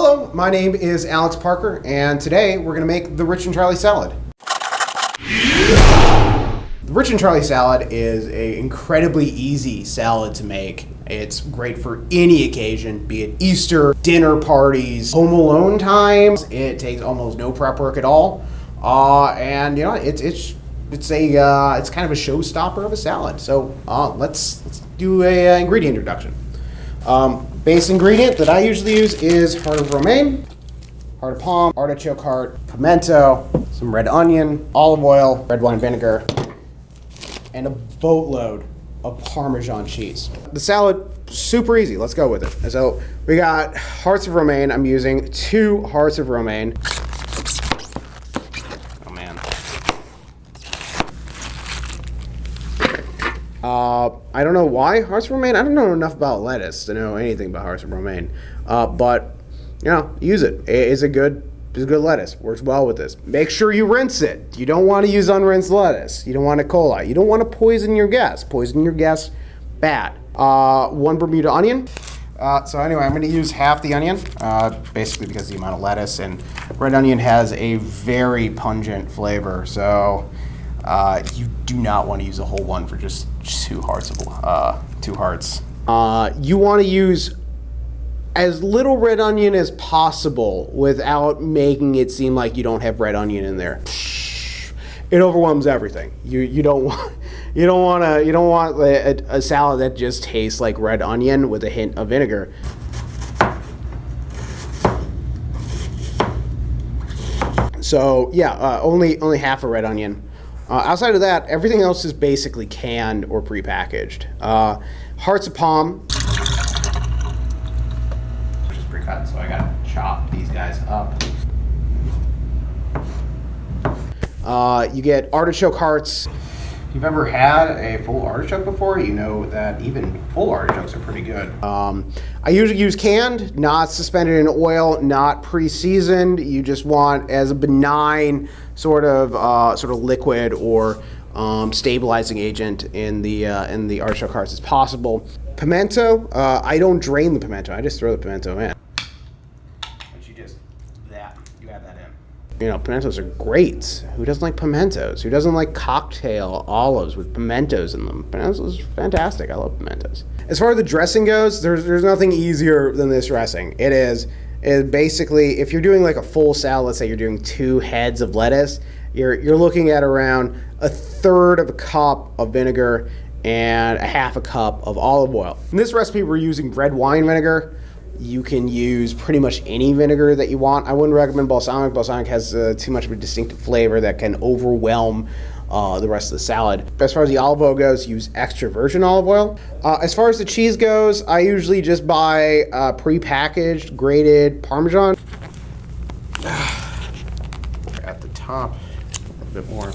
Hello, my name is Alex Parker, and today we're going to make the Rich and Charlie salad. The Rich and Charlie salad is an incredibly easy salad to make. It's great for any occasion, be it Easter, dinner parties, home alone times. It takes almost no prep work at all, and you know it's kind of a showstopper of a salad. So let's do a ingredient introduction. Base ingredient that I usually use is heart of romaine, heart of palm, artichoke heart, pimento, some red onion, olive oil, red wine vinegar, and a boatload of Parmesan cheese. The salad, super easy. Let's go with it. So we got hearts of romaine. I'm using 2 hearts of romaine. Oh man. I don't know why hearts of romaine. I don't know enough about lettuce to know anything about hearts of romaine. But you know, use it. It's a good lettuce. Works well with this. Make sure you rinse it. You don't want to use unrinsed lettuce. You don't want E. coli. You don't want to poison your guests. Poison your guests, bad. 1 Bermuda onion. So anyway, I'm going to use half the onion, basically because of the amount of lettuce, and red onion has a very pungent flavor. So you do not want to use a whole one for just 2 hearts. You want to use as little red onion as possible without making it seem like you don't have red onion in there. It overwhelms everything. You don't want a salad that just tastes like red onion with a hint of vinegar. So yeah, only half a red onion. Outside of that, everything else is basically canned or prepackaged. Hearts of palm. Just pre-cut, so I gotta chop these guys up. You get artichoke hearts. If you've ever had a full artichoke before, you know that even full artichokes are pretty good. I usually use canned, not suspended in oil, not pre-seasoned. You just want as a benign sort of liquid or stabilizing agent in the artichoke hearts as possible. Pimento, I don't drain the pimento. I just throw the pimento in. You add that in. You know, pimentos are great. Who doesn't like pimentos? Who doesn't like cocktail olives with pimentos in them? Pimentos are fantastic. I love pimentos. As far as the dressing goes, there's nothing easier than this dressing. It is basically, if you're doing like a full salad, let's say you're doing 2 heads of lettuce, you're looking at around 1/3 of a cup of vinegar and 1/2 a cup of olive oil. In this recipe, we're using red wine vinegar. You can use pretty much any vinegar that you want. I wouldn't recommend balsamic. Balsamic has too much of a distinctive flavor that can overwhelm the rest of the salad. As far as the olive oil goes, use extra virgin olive oil. As far as the cheese goes, I usually just buy pre-packaged grated Parmesan. At the top, a bit more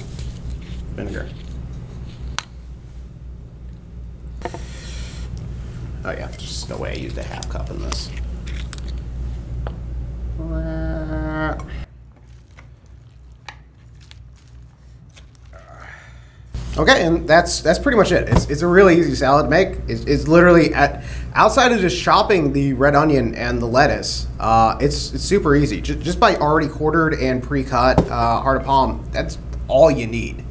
vinegar. Oh yeah, there's just no way I used a 1/2 cup in this. Okay, and that's pretty much it. It's a really easy salad to make. It's literally outside of just chopping the red onion and the lettuce. It's super easy. Just by already quartered and pre-cut heart of palm. That's all you need.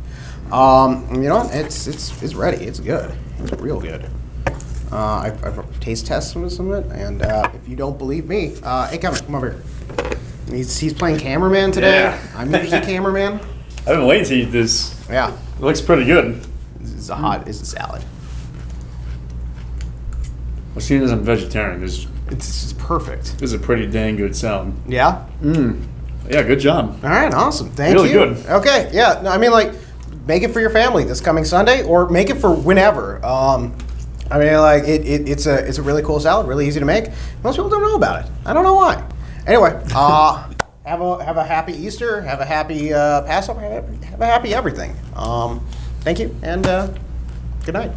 You know, it's ready. It's good. It's real good. I've taste tested some of it, and if you don't believe me, hey Kevin, come over here. He's playing cameraman today. Yeah. I'm usually cameraman. I've been waiting to eat this. Yeah. It looks pretty good. It's a salad. Well, seeing as I'm vegetarian, It's perfect. this is a pretty dang good salad. Yeah? Yeah, good job. All right, awesome. Thank you. Really good. Okay, yeah. No, I mean, like, make it for your family this coming Sunday, or make it for whenever. I mean, like, it's a really cool salad, really easy to make. Most people don't know about it. I don't know why. Anyway, have a happy Easter, have a happy Passover, have a happy everything. Thank you, and good night.